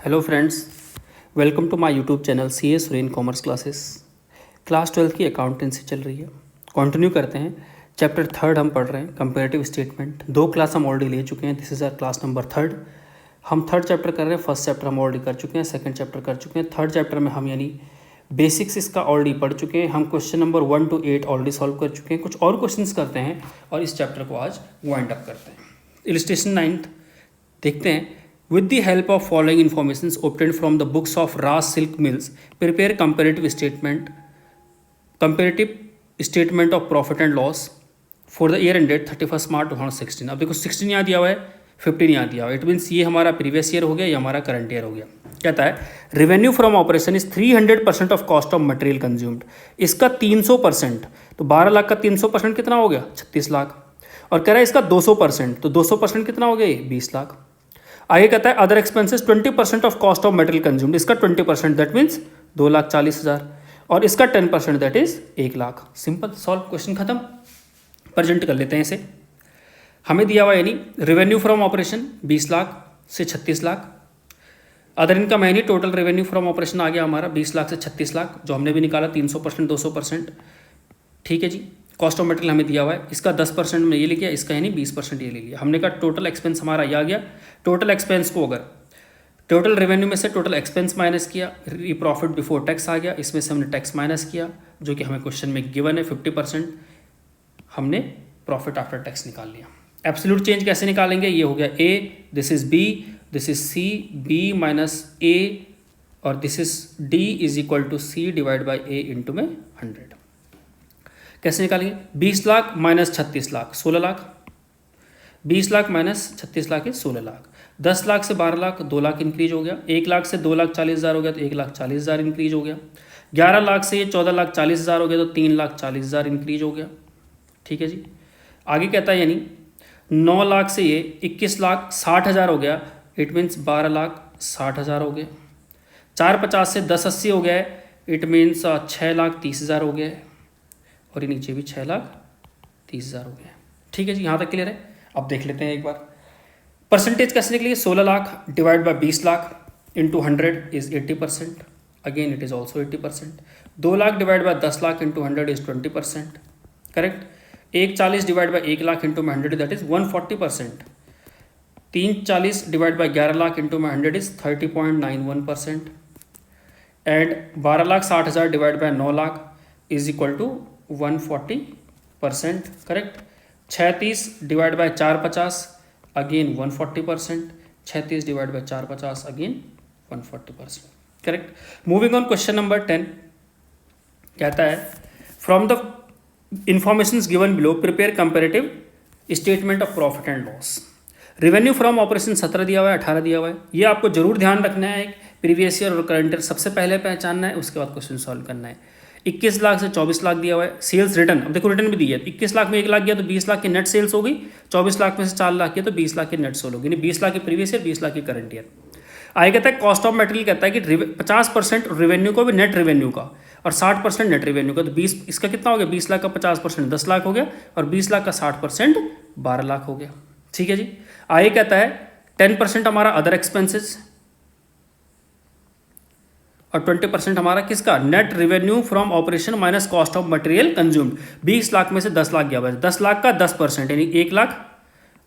Hello friends, welcome to my YouTube channel C A Suren commerce classes. Class 12 की accountancy चल रही है। Continue करते हैं। चैप्टर 3 हम पढ़ रहे हैं, कंपैरेटिव स्टेटमेंट। 2 क्लास हम ऑलरेडी ले चुके हैं। This is our class number 3। हम 3rd चैप्टर कर रहे हैं। फर्स्ट चैप्टर हम ऑलरेडी कर चुके हैं, 2nd चैप्टर कर चुके हैं। 3rd चैप्टर में हम यानी बेसिक्स इसका ऑलरेडी पढ़ चुके हैं। हम question number 1 to 8 already solve कर चुके हैं। कुछ और क्वेश्चंस करते हैं और इस चैप्टर को आज वाइंड अप करते हैं। इलस्ट्रेशन 9 देखते हैं। With the help of following informations obtained from the books of Ras Silk Mills, prepare comparative statement of profit and loss for the year ended 31st March 2016। अब देखो 16 यहाँ दिया हुआ है, 15 यहाँ दिया हुआ है। इट मीन्स ये हमारा प्रीवियस ईयर हो गया, ये हमारा करंट ईयर हो गया। कहता है revenue from operation is 300% of cost of material consumed. इसका 300%, तो 12 लाख का 300% कितना हो गया? 36 लाख। और कह रहा है इसका 200%, तो 200% कितना हो गया? ये 20 लाख। आगे कहता है other expenses 20% of cost of material consumed. इसका 20% दैट मीन्स 2,40,000 और इसका 10% that is 1 lakh. Simple solve, question खत्म। प्रेजेंट कर लेते हैं इसे। हमें दिया हुआ यानी रेवेन्यू फ्रॉम ऑपरेशन 20 लाख से 36 लाख। अदर इनकम है नहीं, टोटल रेवेन्यू फ्रॉम ऑपरेशन आ गया हमारा 20 लाख से 36 लाख, जो हमने भी निकाला 300% 200%। ठीक है जी। कॉस्ट ऑफ मटेरियल हमें दिया हुआ है, इसका 10% में ये ले लिया, इसका यानी 20% ये ले लिया। हमने कहा टोटल एक्सपेंस हमारा ये आ गया। टोटल एक्सपेंस को अगर टोटल रेवेन्यू में से टोटल एक्सपेंस माइनस किया, ये प्रॉफिट बिफोर टैक्स आ गया। इसमें से हमने टैक्स माइनस किया, जो कि हमें क्वेश्चन में गिवन है 50%। हमने प्रॉफिट आफ्टर टैक्स निकाल लिया। एब्सोल्यूट चेंज कैसे निकालेंगे? ये हो गया A, this is B, this is C, B minus A और this is D is equal to C divide by A into में 100। कैसे निकालेंगे? 20 लाख माइनस 36 लाख 16 लाख। 20 लाख माइनस 36 लाख है 16 लाख। 10 लाख से 12 लाख 2 लाख इंक्रीज हो गया। 1 लाख से 2,40,000 हो गया तो 1,40,000 इंक्रीज हो गया। 11 लाख से ये 14,40,000 हो गया तो 3,40,000 इंक्रीज हो गया। ठीक है जी। आगे कहता है यानी 9 लाख से ये 21,60,000 हो गया। इट मीन्स 12,60,000 हो गया। 4,50 से 10,80 हो गया है। इट मीन्स 6,30,000 हो गया है। और ये नीचे भी 6,30,000 हो गया। ठीक है जी, यहाँ तक क्लियर है। अब देख लेते हैं एक बार परसेंटेज कैसे निकली। 16 lakh divide by 20 lakh into 100 is 80%। Again it is also 80%। 2 lakh divide by 10 lakh into 100 is 20%। Correct. 1,40 divide by 1 lakh into में 100 that is 140%। 3,40 divide by 11 lakh into में 100 is 30.91%। And 12,60,000 divide by 9 lakh is equal to 140%। Correct. 36 divide by 450 again 140%। 36 divide by 450 again 140%। Correct. Moving on question number 10 कहता है from the informations given below prepare comparative statement of profit and loss. Revenue from operation 17 दिया हुआ है, 18 दिया हुआ है। ये आपको जरूर ध्यान रखना है। प्रीवियस ईयर और करंट ईयर सबसे पहले पहचानना है, उसके बाद क्वेश्चन सॉल्व करना है। 21 लाख से 24 लाख दिया हुआ है। सेल्स रिटर्न, अब देखो रिटर्न भी दी है। 21 लाख में 1 लाख गया तो 20 लाख की नेट सेल्स हो गई। 24 लाख में से 4 लाख किया तो 20 लाख की नेट सेल होगी। 20 लाख की प्रीवियस ईयर, 20 लाख की करंट ईयर। आगे कहता है कॉस्ट ऑफ मटेरियल, कहता है कि 50% रेवेन्यू को भी नेट रेवेन्यू का और 60% नेट रेवेन्यू का। तो 20 इसका कितना हो गया? 20 लाख का 50% 10 लाख हो गया और 20 लाख का 60% 12 लाख हो गया। ठीक है जी। आगे कहता है 10% हमारा अदर एक्सपेंसेस और 20% हमारा किसका? Net revenue from operation minus cost of material consumed. 20 lakh में से 10 लाख गया, बस 10 लाख का 10% यानी 1 लाख।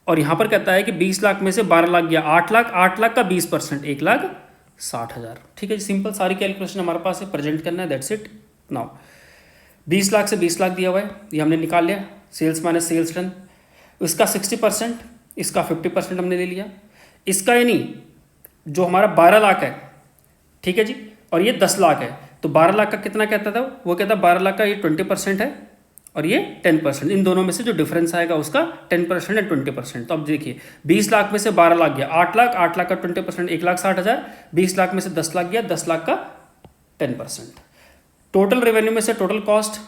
और यहाँ पर कहता है कि 20 लाख में से 12 लाख गया 8 लाख। 8 लाख का 20% 1,60,000। ठीक है जी। सिंपल सारी कैलकुलेशन हमारे पास है, प्रेजेंट करना है, दैट्स इट। नाउ 20 लाख से 20 लाख दिया हुआ है, ये हमने निकाल लिया। सेल्स माइनस सेल्स रिटर्न, इसका 60%, इसका 50% हमने ले लिया। इसका यानी जो हमारा 12 लाख है, ठीक है जी, और ये 10 लाख है, तो 12 लाख का कितना कहता था वो? कहता 12 लाख का ये 20% है और ये 10%। इन दोनों में से जो डिफरेंस आएगा उसका 10% एंड 20%। तो अब देखिए 20 लाख में से 12 लाख गया 8 लाख। 8 लाख का 20% 1,60,000। 20 लाख में से 10 लाख गया 10 लाख का 10%। टोटल रेवेन्यू में से टोटल कॉस्ट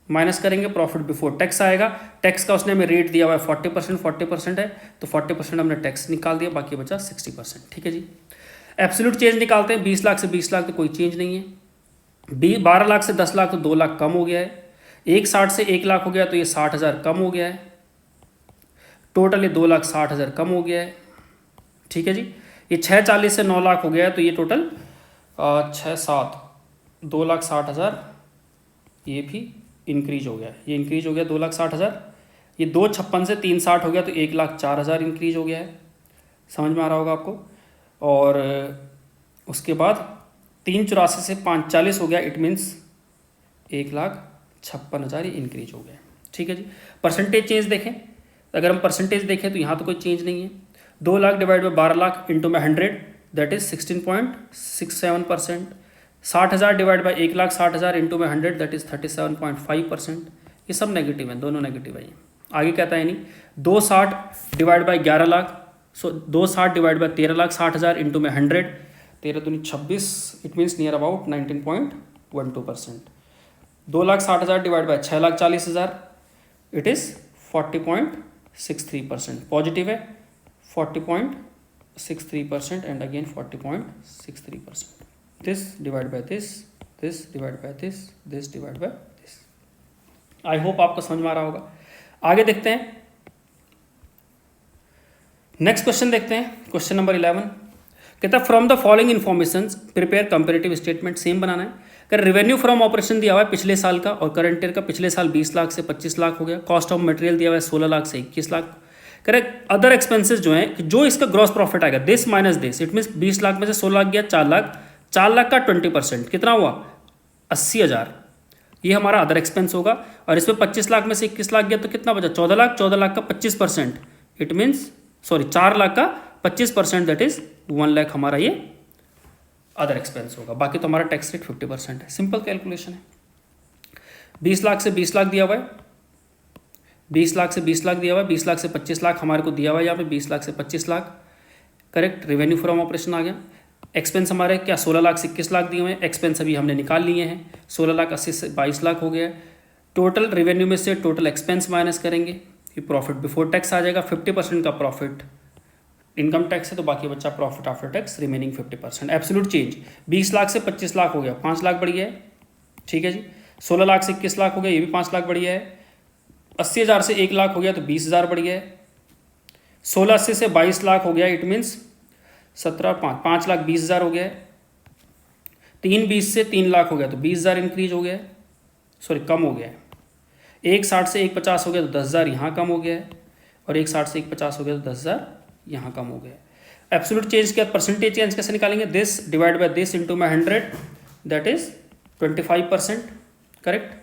माइनस करेंगे, प्रॉफिट बिफोर टैक्स आएगा। टैक्स का उसने हमें रेट दिया हुआ है 40% है, तो 40% हमने टैक्स निकाल दिया, बाकी बचा 60%। ठीक है जी। एब्सोल्यूट चेंज निकालते हैं। 20 लाख से 20 लाख तो कोई चेंज नहीं है। 12 लाख से 10 लाख तो 2 लाख कम हो गया है। 1,60 से 1 लाख हो गया तो ये 60,000 कम हो गया है। टोटल ये 2,60,000 कम हो गया है। ठीक है जी। ये 640 से 9 लाख हो गया है, तो ये टोटल 6 7 2,60,000 ये भी इंक्रीज हो गया, ये इंक्रीज हो गया 2,60,000। ये 256 से 360 हो गया तो 1,04,000 इंक्रीज हो गया है, समझ में आ रहा होगा आपको। और उसके बाद 384 से 540 हो गया, इट मीन्स 1,56,000 ये इंक्रीज हो गया। ठीक है जी। परसेंटेज चेंज देखें, अगर हम परसेंटेज देखें तो यहाँ तो कोई चेंज नहीं है। 2 lakh divide by 12 lakh into में 100 that is 16.67%। 60,000 divide by 1,60,000 into में 100 दैट इज 37.5%। ये सब नेगेटिव है, दोनों नेगेटिव है। आगे कहता है नहीं 260 divide by 11 lakh, so 260 divide by 13,60,000 into में 100, 13 दूनी 26, it means near about 19.12%। 2,60,000 divide by 6,40,000 it is 40.63%। Positive है 40.63% and again 40.63%। This divide by this, this divide by this, this divide by this. I hope आपको समझ में आ रहा होगा। आगे देखते हैं, नेक्स्ट क्वेश्चन देखते हैं, क्वेश्चन नंबर 11 कहता है from the following information prepare comparative statement. Same बनाना है। कर रेवेन्यू फ्रॉम ऑपरेशन दिया हुआ है पिछले साल का और करंट ईयर का, पिछले साल 20 लाख से 25 लाख हो गया। कॉस्ट ऑफ मटेरियल दिया हुआ है 16 लाख से 21 लाख। करेक्ट। अदर एक्सपेंसेस जो हैं, जो इसका ग्रॉस प्रॉफिट आएगा this minus this, it means 20 lakh में से 16 लाख गया 4 लाख, 4 लाख का 20% कितना हुआ 80,000, ये हमारा अदर एक्सपेंस होगा। और इसमें 25 लाख में से 21 लाख गया तो कितना बचा 14 लाख, 14 लाख का 25%, इट मीन्स 4 लाख का 25% दैट इज 1 लाख हमारा ये अदर एक्सपेंस होगा। बाकी तो हमारा टैक्स रेट 50% है। सिंपल कैलकुलेशन है। 20 लाख से 20 लाख दिया हुआ है, 20 लाख से 20 लाख दिया हुआ है, 20 लाख से 25 लाख हमारे को दिया हुआ है यहाँ पे, 20 लाख से 25 lakh. Correct. Revenue from operation आ गया। एक्सपेंस हमारे क्या 16 लाख से 21 लाख दिए हुए हैं, एक्सपेंस अभी हमने निकाल लिए हैं। 16 लाख 80 से 22 लाख हो गया है। टोटल रेवेन्यू में से टोटल एक्सपेंस माइनस करेंगे, ये प्रॉफिट बिफोर टैक्स आ जाएगा। 50% का प्रॉफिट इनकम टैक्स है, तो बाकी बच्चा profit after tax remaining 50%। Absolute change 20 lakh से 25 लाख हो गया, 5 लाख बढ़ गया है। ठीक है जी। 16 लाख से 21 लाख हो गया, ये भी 5 लाख बढ़ गया है। 80,000 से 1 लाख हो गया तो 20,000 बढ़ गया है। 1680 से 22 लाख हो गया, इट मीन्स 5 लाख 20,000 हो गया है। 320 से 3 लाख हो गया तो 20,000 इंक्रीज हो गया है, सॉरी कम हो गया है। 160 से 150 हो गया तो 10,000 यहाँ कम हो गया है, और 160 से 150 हो गया तो 10,000 यहाँ कम हो गया है। एब्सोल्यूट चेंज क्या, परसेंटेज चेंज कैसे निकालेंगे, this divide by this into में 100 दैट इज 25%। करेक्ट।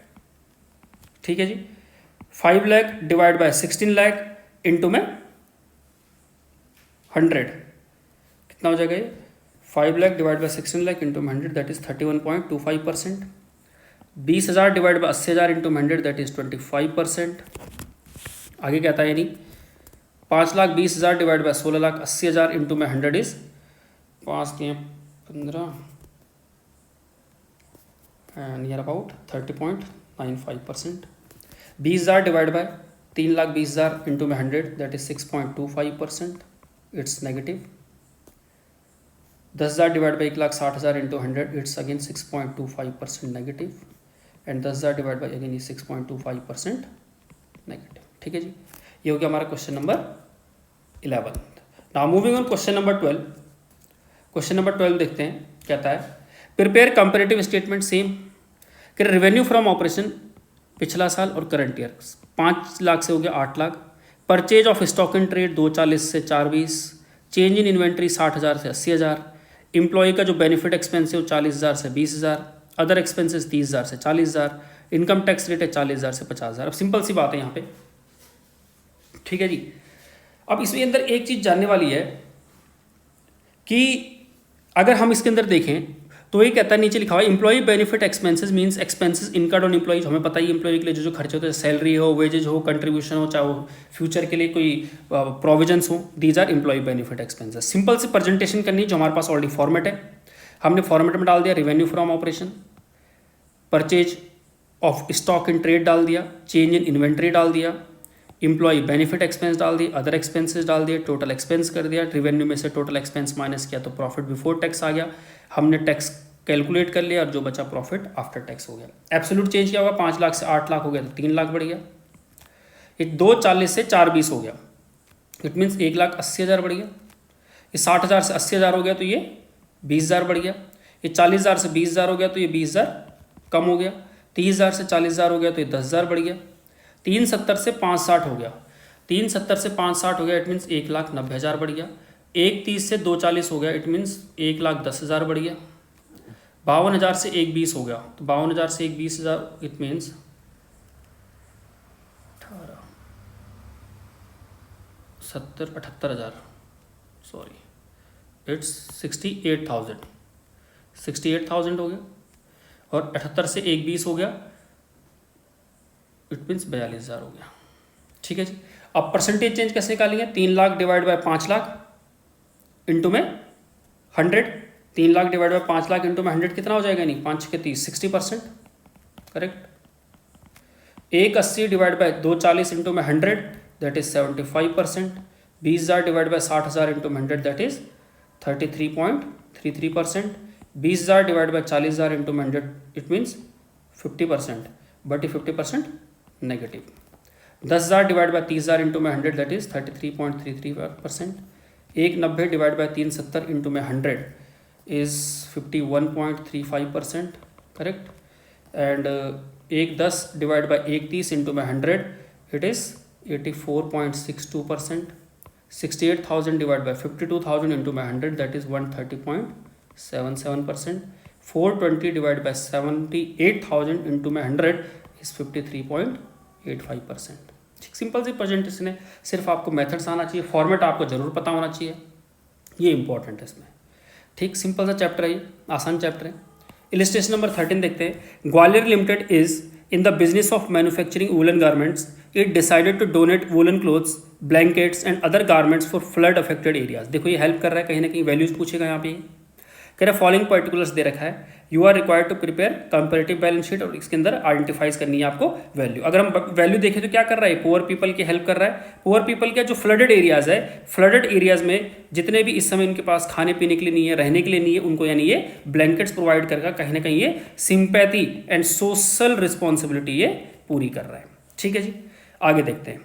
ठीक है जी। 5 lakh divide bye 16 lakh into में 100 कितना हो जाएगा ये 5 lakh divide bye 16 lakh into में 100 that is 31.25%। 20,000 divide bye 80,000 into 100 that is 25%। आगे कहता है यानी 5,20,000 डिवाइड बाय 16 लाख 80,000 इंटू में 100 इज 5 के 15 near about 30.95%। 20,000 divide bye 3,20,000 into में 100 that is 6.25%, it's negative. 10,000 divide by 1,60,000 into 100 it's again 6.25% negative, and 10,000 divide by again 6.25% negative. ठीक है जी। ये हो गया हमारा question number 11। Now moving on question number 12। Question number 12 देखते हैं, कहता है प्रिपेयर कंपेरेटिव स्टेटमेंट। सेम कि रेवेन्यू फ्रॉम ऑपरेशन पिछला साल और करंट ईयर 5 लाख से हो गया 8 lakh. Purchase of stock in trade 240 से 420। चेंज इन इन्वेंट्री 60,000 से 80,000। एम्प्लॉय का जो बेनिफिट एक्सपेंस है वो 40,000 से 20,000। अदर एक्सपेंसेस 30,000 से 40,000। इनकम टैक्स रेट है 40,000 से 50,000। अब सिंपल सी बात है यहाँ पे। ठीक है जी। अब इसमें अंदर एक चीज़ जानने वाली है कि अगर हम इसके अंदर देखें तो ये कहता है नीचे लिखा हुआ है employ benefit expenses means expenses incurred on employees. हमें पता ही एम्प्लॉय के लिए जो खर्चे होते हैं, सैलरी हो, वेजेज हो, कंट्रीब्यूशन हो, चाहे वो फ्यूचर के लिए कोई प्रोविजंस हो, these are employ benefit expenses. Simple सी प्रेजेंटेशन करनी जो हमारे पास ऑलरेडी फॉर्मेट है, हमने फॉर्मेट में डाल दिया revenue from operation, purchase of stock in trade डाल दिया, चेंज इन इन्वेंट्री डाल दिया, एम्प्लॉय बेनिफिट एक्सपेंस डाल दिए, अदर एक्सपेंसेस डाल दिए, टोटल एक्सपेंस कर दिया, रेवेन्यू में से टोटल एक्सपेंस माइनस किया तो प्रॉफिट बिफोर टैक्स आ गया, हमने टैक्स कैलकुलेट कर लिया और जो बचा प्रॉफिट आफ्टर टैक्स हो गया। एब्सोल्यूट चेंज क्या होगा, 5 लाख से 8 लाख हो गया तो 3 लाख बढ़ गया। ये 240 से 420 हो गया, इट मीन्स 1,80,000 बढ़ गया। ये 60,000 से 80,000 हो गया तो ये 20,000 बढ़ गया। ये 40,000 से 20,000 हो गया तो ये 20,000 कम हो गया। 30,000 से 40,000 हो गया तो ये 10,000 बढ़ गया। 370 से 560 हो गया, 370 से 560 हो गया, इट मीन्स 1,90,000 बढ़ गया। 130 से 240 हो गया, इट मीन्स 1,10,000 बढ़ गया। 52,000 से 120 हो गया तो 52,000 से 120,000, इट मीन्स 78,000, सॉरी इट्स 68,000 हो गया। और 78 से 120 हो गया, इट मीन्स 42,000 हो गया। ठीक है जी। अब परसेंटेज चेंज कैसे निकालेंगे? 3 lakh divide bye 5 lakh into में 100। 3 lakh divide bye 5 lakh into में 100 कितना हो जाएगा? नहीं, 5 के 30, 60%, करेक्ट। 180 डिवाइड बाय 240 इंटू में 100, that is 75%। 20,000 divide bye 60,000 into में 100, that is 33.33%। 20,000 divide bye 40,000 into में 100, इट मीन्स 50%, बट ये 50% नेगेटिव। 10,000 डिवाइड बाय 30,000 इंटू में 100, that is 33.33%। 190 divide by 370 into में 100 is 51.35%, correct. And 110 divide by 130 into में 100, it is 84.62%। 68,000 divide by 52,000 into में 100, that is 130.77%। 420 divide by 78,000 into में 100 is 53.85%। ठीक, simple सी presentation है, सिर्फ आपको मेथड्स आना चाहिए, फॉर्मेट आपको जरूर पता होना चाहिए, ये इंपॉर्टेंट है इसमें। ठीक, सिंपल सा चैप्टर है, ये आसान चैप्टर है। इलिस्ट्रेशन नंबर 13 देखते हैं। Gwalior limited is in the business of manufacturing woollen garments. It decided to donate woollen clothes, blankets and other garments for flood affected areas. देखो ये हेल्प कर रहा है, कहीं ना कहीं वैल्यूज पूछेगा यहाँ पे। कह रहा है फॉलोइंग पर्टिकुलर्स दे रखा है, you are required to prepare comparative balance sheet, और इसके अंदर आइडेंटिफाइज करनी है आपको वैल्यू। अगर हम वैल्यू देखें तो क्या कर रहा है, पुअर पीपल की हेल्प कर रहा है। पुअर पीपल क्या, जो फ्लडेड एरियाज है, फ्लडेड एरियाज में जितने भी इस समय इनके पास खाने पीने के लिए नहीं है, रहने के लिए नहीं है, उनको यानी ये ब्लैंकेट्स प्रोवाइड करके कहीं ना कहीं ये सिंपैथी एंड सोशल रिस्पॉन्सिबिलिटी ये पूरी कर रहा है। ठीक है जी, आगे देखते हैं।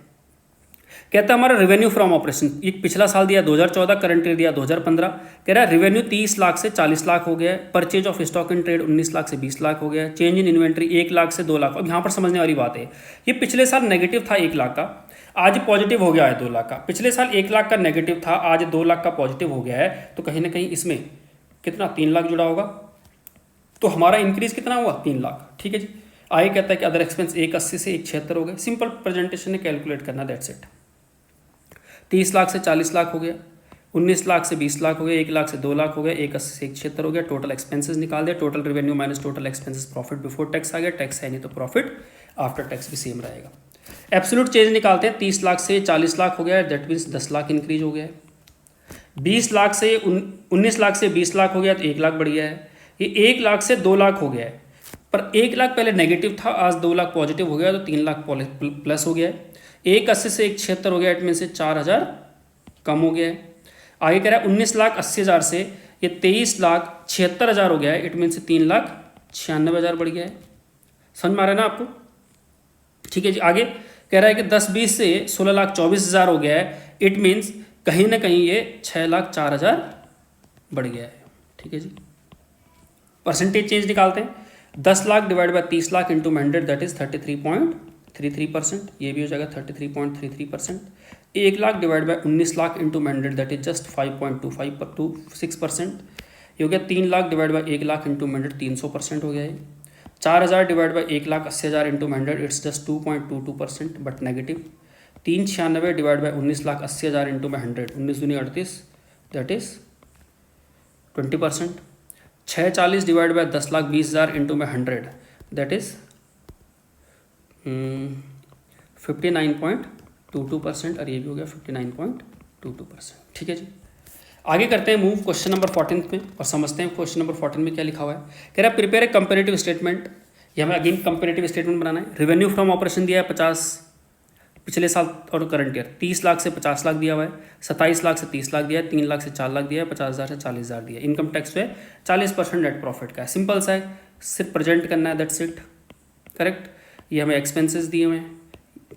कहता है हमारा रेवेन्यू फ्रॉम ऑपरेशन, ये पिछला साल दिया 2014, करंट ईयर दिया 2015। कह रहा है रेवेन्यू 30 लाख से 40 लाख हो गया है। Purchase of stock in trade 19 lakh से 20 लाख हो गया है। चेंज इन इन्वेंट्री 1 लाख से 2 लाख। अब यहाँ पर समझने वाली बात है, ये पिछले साल नेगेटिव था 1 लाख का, आज पॉजिटिव हो गया है 2 लाख का। पिछले साल 1 लाख का नेगेटिव था, आज 2 लाख का पॉजिटिव हो गया है, तो कहीं ना कहीं इसमें कितना 3 लाख जुड़ा होगा, तो हमारा इंक्रीज कितना हुआ 3 लाख। ठीक है जी। आगे कहता है कि अदर एक्सपेंस 180 से 176 हो गए। सिंपल प्रेजेंटेशन है, कैलकुलेट करना, दैट्स इट। 30 लाख से 40 लाख हो गया, 19 लाख से 20 लाख हो गया, 1 लाख से 2 लाख हो गया, 180 से 176 हो गया। टोटल एक्सपेंसेस निकाल दिया, total revenue minus total expenses, profit before tax आ गया। टैक्स है नहीं तो प्रॉफिट आफ्टर टैक्स भी सेम रहेगा। एब्सोल्यूट चेंज निकालते हैं, 30 लाख से 40 लाख हो गया है, दैट मीन्स 10 लाख इंक्रीज हो गया है। 19 लाख से 20 लाख हो गया तो 1 लाख बढ़ गया है। ये 1 लाख से 2 लाख हो गया है, पर 1 लाख पहले नेगेटिव था, आज 2 लाख पॉजिटिव हो गया, तो 3 लाख प्लस हो गया है। 180 से 176 हो गया, इट मीन से 4,000 कम हो गया है। आगे कह रहा है 19,80,000 से ये 23,76,000 हो गया है, इट मीन से 3,96,000 बढ़ गया है। समझ में आ रहा है ना आपको? ठीक है जी। आगे कह रहा है कि 10-20 से 16,24,000 हो गया है, इट मीन्स कहीं ना कहीं ये 6,04,000 बढ़ गया है। ठीक है जी। परसेंटेज चेंज निकालते हैं, 10 lakh divide bye 30 lakh into 100, that is 33.33%, ये भी हो जाएगा 33.33%। 1 lakh divide bye 19 lakh into 100, that is just 5.2526%। ये हो गया 3 lakh divide by 1 lakh into 100, 300% हो गया है। 4,000 divide by 1,80,000 into 100, it's just 2.22% but negative. 396 divide by 19,80,000 into 100, 19 दूनी 38, that is 20%। 640 divide by 10,20,000 into में 100, दैट इज 59.22%, और ये भी हो गया 59.22%। ठीक है जी। आगे करते हैं मूव क्वेश्चन नंबर 14 में और समझते हैं क्वेश्चन नंबर 14 में क्या लिखा हुआ है। कह रहा है प्रिपेयर ए कंपेरेटिव स्टेटमेंट, ये हमें अगेन कंपेरेटिव स्टेटमेंट बनाना है। रेवेन्यू फ्रॉम ऑपरेशन दिया है 50 पिछले साल और करंट ईयर, 30 लाख से 50 लाख दिया हुआ है, 27 लाख से 30 लाख दिया है, 3 लाख से 4 लाख दिया है, 50,000 से 40,000 दिया है। इनकम टैक्स पे 40% नेट प्रॉफिट का है, सिंपल सा है, सिर्फ प्रेजेंट करना है, दैट्स इट। करेक्ट। ये हमें एक्सपेंसेस दिए हुए हैं,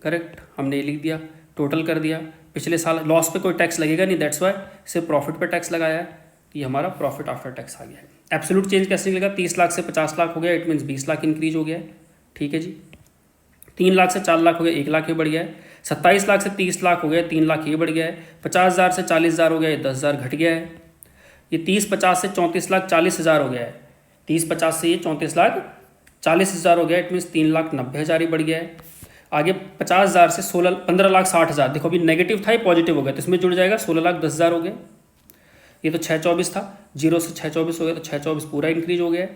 करेक्ट, हमने ये लिख दिया, टोटल कर दिया, पिछले साल लॉस पे कोई टैक्स लगेगा नहीं, दैट्स वाई सिर्फ प्रॉफिट पे टैक्स लगाया है, ये हमारा प्रॉफिट आफ्टर टैक्स आ गया है। एब्सोल्यूट चेंज कैसे निकलेगा, 30 लाख से 50 लाख हो गया, इट मीन्स 20 लाख इंक्रीज हो गया है, ठीक है जी। 3 लाख से 4 लाख हो गया, 1 लाख ये बढ़ गया है। 27 लाख से 30 लाख हो गया, 3 लाख ये बढ़ गया है। 50,000 से 40,000 हो गया, ये 10,000 घट गया है। ये 30-50 से 34 लाख 40,000 हो गया है, 30-50 से ये 34 लाख 40,000 हो गया, इट मीन्स 3,90,000 ही बढ़ गया है। आगे 50,000 से 15 लाख 60,000, देखो अभी नेगेटिव था, ये पॉजिटिव हो गया, तो इसमें जुड़ जाएगा 16 लाख 10,000 हो गया। ये तो 624 था, 0 से 624 हो गया, तो 624 पूरा इंक्रीज हो गया।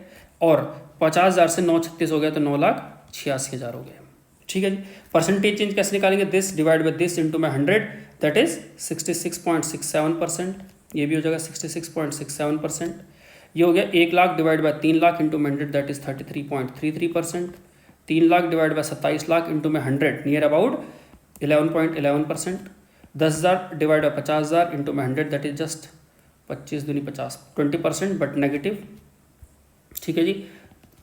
और 50,000 से 936 हो गया, तो 9,86,000 हो गया, ठीक है जी। परसेंटेज चेंज कैसे निकालेंगे, this divide by this into में 100, दैट इज 66.67%, ये भी हो जाएगा 66.67%। ये हो गया 1 lakh divide bye 3 lakh into में 100, that is 33.33%। 3 lakh divide bye 27 lakh into में 100, near about 11.11%। 10,000 divide by 50,000 into में 100, दैट इज जस्ट 25 दूनी 50, 20%, बट नेगेटिव, ठीक है जी।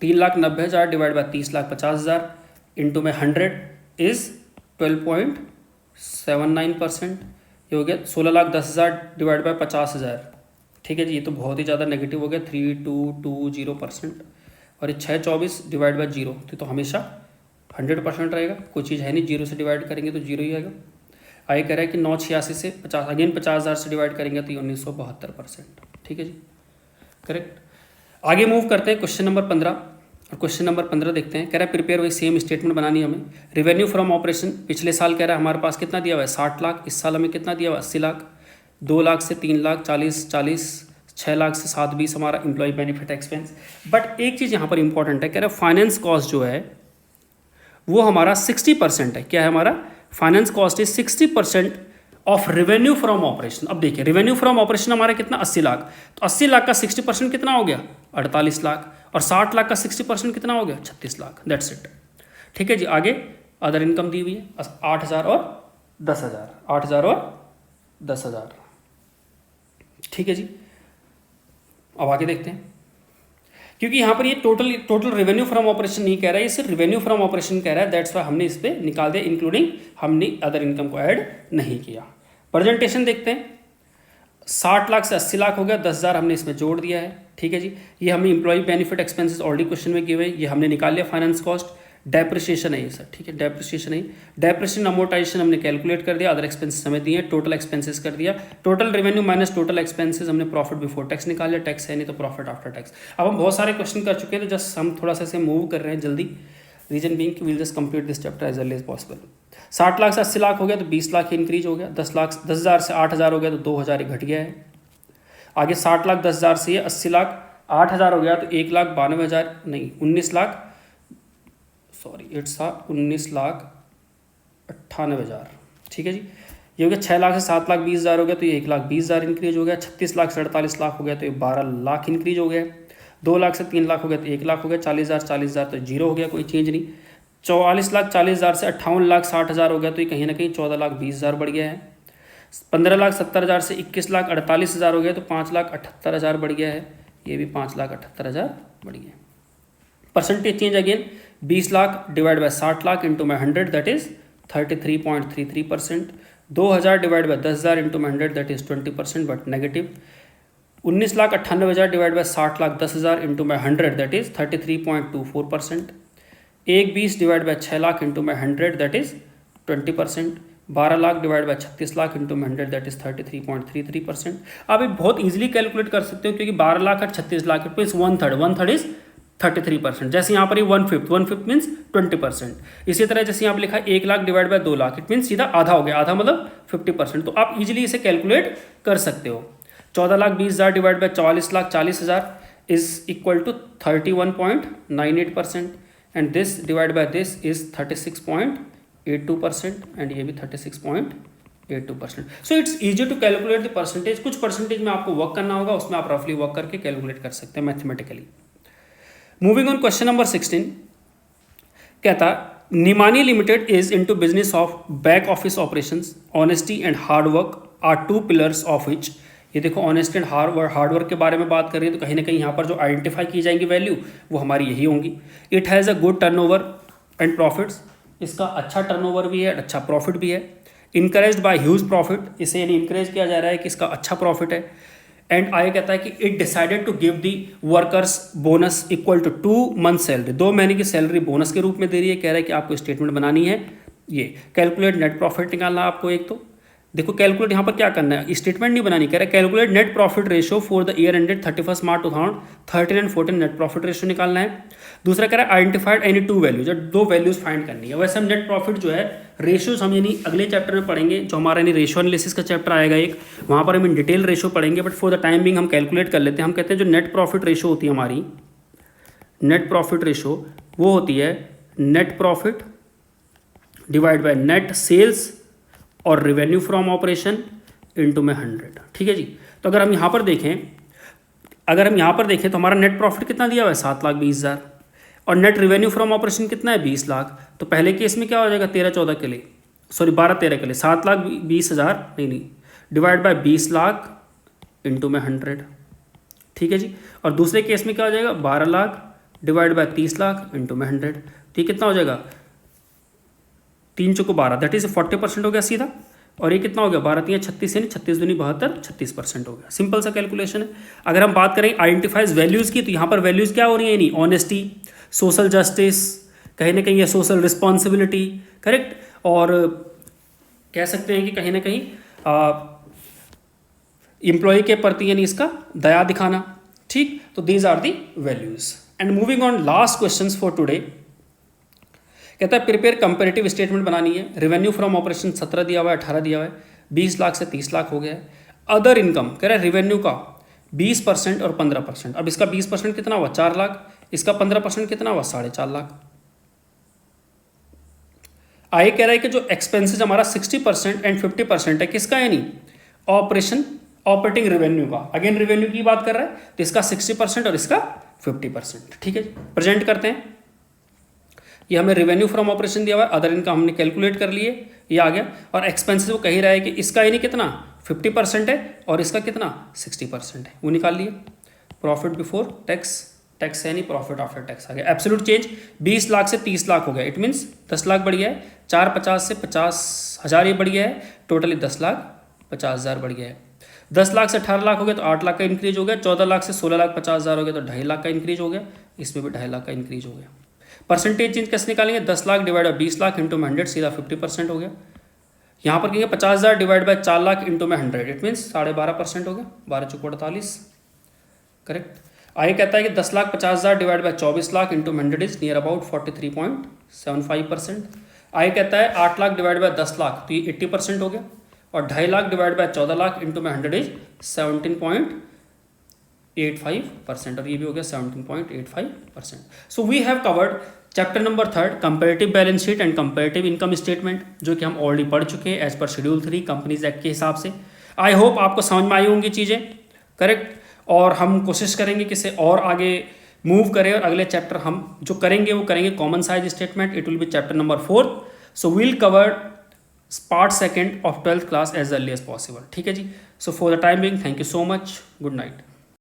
3,90,000 डिवाइड बाय 30 लाख 50,000 इंटू में 100 इज 12.79%। ये हो गया 16,10,000 डिवाइड बाय 50,000, ठीक है जी। ये तो बहुत ही ज़्यादा नेगेटिव हो गया, 3220%। और ये 624 डिवाइड बाय 0, तो हमेशा 100% रहेगा, कोई चीज़ है नहीं, 0 से डिवाइड करेंगे तो 0 ही आएगा। आगे कह रहा है कि 986 से 50, अगेन 50,000 से डिवाइड करेंगे तो 1972%, ठीक है जी, करेक्ट। आगे मूव करते हैं क्वेश्चन नंबर 15, और क्वेश्चन नंबर 15 देखते हैं। कह रहा है प्रिपेयर वही सेम स्टेटमेंट बनानी है हमें। रेवेन्यू फ्रॉम ऑपरेशन पिछले साल कह रहा है हमारे पास कितना दिया हुआ है 60 लाख, इस साल हमें कितना दिया हुआ है 80 लाख। 2 लाख से 3 लाख 40, 6 लाख से 7 20 हमारा एम्प्लॉय बेनिफिट एक्सपेंस। बट एक चीज़ यहाँ पर इंपॉर्टेंट है, कह रहा है फाइनेंस कॉस्ट जो है वो हमारा 60% है। क्या है हमारा finance cost is 60% of revenue from operation. अब देखिए रेवेन्यू फ्रॉम ऑपरेशन हमारा कितना 80 लाख, तो 80 लाख का 60% कितना हो गया 48 लाख, और 60 लाख का 60% कितना हो गया 36 लाख, दैट्स इट, ठीक है जी। आगे अदर इनकम दी हुई है 8,000 और 10,000, 8,000 और 10,000, ठीक है जी। अब आगे देखते हैं, क्योंकि यहाँ पर ये टोटल रेवेन्यू फ्रॉम ऑपरेशन नहीं कह रहा है, ये सिर्फ रेवेन्यू फ्रॉम ऑपरेशन कह रहा है, दैट्स वाई हमने इस पर निकाल दिया, इंक्लूडिंग हमने अदर इनकम को ऐड नहीं किया। प्रेजेंटेशन देखते हैं, 60 लाख से 80 लाख हो गया, 10,000 हमने इसमें जोड़ दिया है, ठीक है जी। ये हमें employ benefit expenses already question में गिवे, ये हमने निकाल लिया। फाइनेंस कॉस्ट, डेप्रिसिएशन है ये सर, ठीक है, डेप्रिसिएशन है, डेप्रिसिएशन अमोर्टाइजेशन हमने कैलकुलेट कर दिया, अदर एक्सपेंसेस हमें दिए, टोटल एक्सपेंसेस कर दिया। Total revenue minus total expenses, हमने प्रॉफिट बिफोर टैक्स निकाल लिया, टैक्स है नहीं तो प्रॉफिट आफ्टर टैक्स। अब हम बहुत सारे क्वेश्चन कर चुके हैं, तो जस्ट हम थोड़ा सा इसे मूव कर रहे हैं जल्दी, रीजन बीइंग कि will just complete this chapter as early as possible. 60 lakh से 80 लाख हो गया तो 20 लाख इंक्रीज हो गया, 10,000 से 8,000 हो गया तो 2,000 घट गया है। आगे 60 लाख 10,000 से ये 80 लाख 8,000 हो गया तो 1,92,000 नहीं 19 लाख, सॉरी इट्स 19,98,000, ठीक है जी। ये हो गया 6 लाख से 7 लाख 20,000 हो गया तो ये 1,20,000 इंक्रीज हो गया। 36 लाख से 48 लाख हो गया तो ये 12 लाख इंक्रीज हो गया। 2 लाख से 3 लाख हो गया तो 1 लाख हो गया। 40,000 तो 0 हो गया, कोई चेंज नहीं। 44 लाख 40,000 से 58 लाख 60,000 हो गया तो ये कहीं ना कहीं 14 लाख 20,000 बढ़ गया है। 15 लाख 70,000 से 21 लाख 48,000 हो गया तो 5 लाख 78,000 बढ़ गया है, ये भी 5 लाख 78,000 बढ़ गया। Percentage change again 20 lakh divide bye 60 lakh into में 100 that is 33.33%। 2,000 divide by 10,000 into में 100 that is 20% but negative. 19,98,000 divide by 60 lakh 10,000 into में 100 that is 33.24%। 1,20 divide by 6 lakh into में 100 that is 20%। 12 lakh divide bye 36 lakh into में 100 दैट इज 33.33%। आप ये बहुत इजीली कैलकुलेट कर सकते हो क्योंकि 12 लाख और 36 लाख इट मीन्स 1/3 इज 33%। जैसे यहाँ पर ये 1/5 मीन्स 20%। इसी तरह जैसे यहाँ पर लिखा 1 lakh divide bye 2 lakh it means सीधा आधा हो गया, आधा मतलब 50%। तो आप इजीली इसे कैलकुलेट कर सकते हो। 14 lakh 20,000 divide by 44 lakh 40,000 is equal to 31.98% and this divide by this is 36.82% and ये भी 36.82%। So it's easy to calculate the percentage. कुछ परसेंटेज में आपको वर्क करना होगा, उसमें आप रफली वर्क करके कैलकुलेट कर सकते हैं mathematically. Moving on question number 16 कहता Nimani limited is into business of back office operations, honesty and hard work are 2 pillars of which. ये देखो ऑनेस्टी एंड हार्डवर्क के बारे में बात कर रही है तो कहीं ना कहीं यहाँ पर जो आइडेंटिफाई की जाएंगी वैल्यू वो हमारी यही होंगी। It has a good turnover and profits, इसका अच्छा टर्नओवर भी है, अच्छा प्रॉफिट भी है। इनकरेज्ड बाय ह्यूज प्रॉफिट, इसे यानी इनकरेज किया जा रहा है कि इसका अच्छा प्रॉफिट है। एंड आई कहता है कि it decided to give the workers bonus equal to 2 month salary, 2 महीने की सैलरी बोनस के रूप में दे रही है। कह रहा है कि आपको स्टेटमेंट बनानी है, ये कैलकुलेट नेट प्रॉफिट निकालना है आपको। एक तो देखो कैलकुलेट यहाँ पर क्या करना है, स्टेटमेंट नहीं बनानी, कह रहा है calculate net profit ratio for the year ended 31 March 2013 and 14 net profit ratio निकालना है। दूसरा कह रहा है identified any 2 values, 2 values find करनी है। वैसे हम नेट प्रॉफिट जो है रेशियोज हम यानी अगले चैप्टर में पढ़ेंगे, जो हमारा यानी रेशियो एनालिसिस का चैप्टर आएगा एक, वहाँ पर हम इन डिटेल रेशियो पढ़ेंगे। But for the time Bing हम कैलकुलेट कर लेते हैं। हम कहते हैं जो नेट प्रॉफिट रेशियो होती है हमारी, नेट प्रॉफिट रेशियो वो होती है net profit divide by net sales और रेवेन्यू फ्रॉम ऑपरेशन इनटू में 100। ठीक है जी। तो अगर हम यहाँ पर देखें, तो हमारा नेट प्रॉफिट कितना दिया हुआ है 7,20,000 और नेट रेवेन्यू फ्रॉम ऑपरेशन कितना है 20 लाख। तो पहले केस में क्या हो जाएगा 13-14 के लिए, सॉरी 12-13 के लिए 7,20,000 नहीं डिवाइड बाय 20 लाख इंटू में 100। ठीक है जी। और दूसरे केस में क्या हो जाएगा 12 lakh divide bye 30 lakh into में 100। तो ये कितना हो जाएगा 3 चौको 12, दैट इज 40% हो गया सीधा। और ये कितना हो गया 12 3 36 यानी 36 दूनी 72, 36% हो गया। सिंपल सा कैलकुलेशन है। अगर हम बात करें आइडेंटिफाइज वैल्यूज़ की, तो यहाँ पर वैल्यूज़ क्या हो रही है, यानी ऑनेस्टी, सोशल जस्टिस, कहीं ना कहीं ये सोशल रिस्पॉन्सिबिलिटी, करेक्ट, और कह सकते हैं कि कहीं ना कहीं एम्प्लॉय के प्रति यानी इसका दया दिखाना। ठीक, तो these are the values. And moving on last questions for today, कहता है प्रिपेयर कंपेरेटिव स्टेटमेंट बनानी है। रेवेन्यू फ्रॉम ऑपरेशन 17 दिया हुआ है, 18 दिया हुआ है, 20 लाख से 30 लाख हो गया है। अदर इनकम कह रहा है रेवेन्यू का 20% और 15%। अब इसका 20% कितना हुआ 4 लाख, इसका 15% कितना हुआ 4.5 लाख। आगे कह रहा है कि जो एक्सपेंसेस हमारा 60% एंड 50% है किसका, यानी ऑपरेटिंग रेवेन्यू का। अगेन रेवेन्यू की बात कर रहा है, तो इसका 60% और इसका 50%। ठीक है, प्रेजेंट करते हैं। ये हमें रेवेन्यू फ्रॉम ऑपरेशन दिया हुआ है, अदर इनकम हमने कैलकुलेट कर लिए, ये आ गया। और एक्सपेंसेस वो कह रहा है कि इसका यानी कितना 50% है और इसका कितना 60% है, वो निकाल लिए। प्रॉफिट बिफोर टैक्स, टैक्स है नहीं, प्रॉफिट आफ्टर टैक्स आ गया। एब्सोल्यूट चेंज 20 लाख से 30 लाख हो गया, इट मीन्स 10 लाख बढ़ गया है। 450 से 50,000 ये बढ़ गया है, टोटली 10,50,000 बढ़ गया है। 10 लाख से 18 लाख हो गया तो 8 लाख का इंक्रीज हो गया। 14 लाख से 16,50,000 हो गया तो 2.5 लाख का इंक्रीज हो गया, इसमें भी 2.5 लाख का इंक्रीज हो गया। परसेंटेज चेंज कैसे निकालेंगे, 10 lakh divide by 20 lakh into में 100, सीधा 50% हो गया। यहाँ पर कहेंगे 50,000 डिवाइड बाय 4 लाख इंटू में 100, इट मीन्स 12.5% हो गया, 12 चौको 48, करेक्ट। आगे कहता है कि 10,50,000 डिवाइड बाय 24 लाख इंटू में 100 इज नियर अबाउट 43.75%। आगे कहता है 8 लाख डिवाइड बाय 10 लाख, तो ये 80% हो गया। और 2.5 lakh divide bye 14 lakh into में 100 इज 17.85%, और ये भी हो गया 17.85%। So we have covered chapter number 3 comparative balance sheet and comparative income statement, जो कि हम ऑलरेडी पढ़ चुके हैं as per schedule 3 companies act के हिसाब से। आई होप आपको समझ में आई होंगी चीज़ें, करेक्ट। और हम कोशिश करेंगे कि इसे और आगे मूव करें, और अगले चैप्टर हम जो करेंगे वो करेंगे common size statement, it will be chapter number 4। So we'll cover part 2 of 12th class as early as possible. ठीक है जी। So for the time being thank you so much, good night.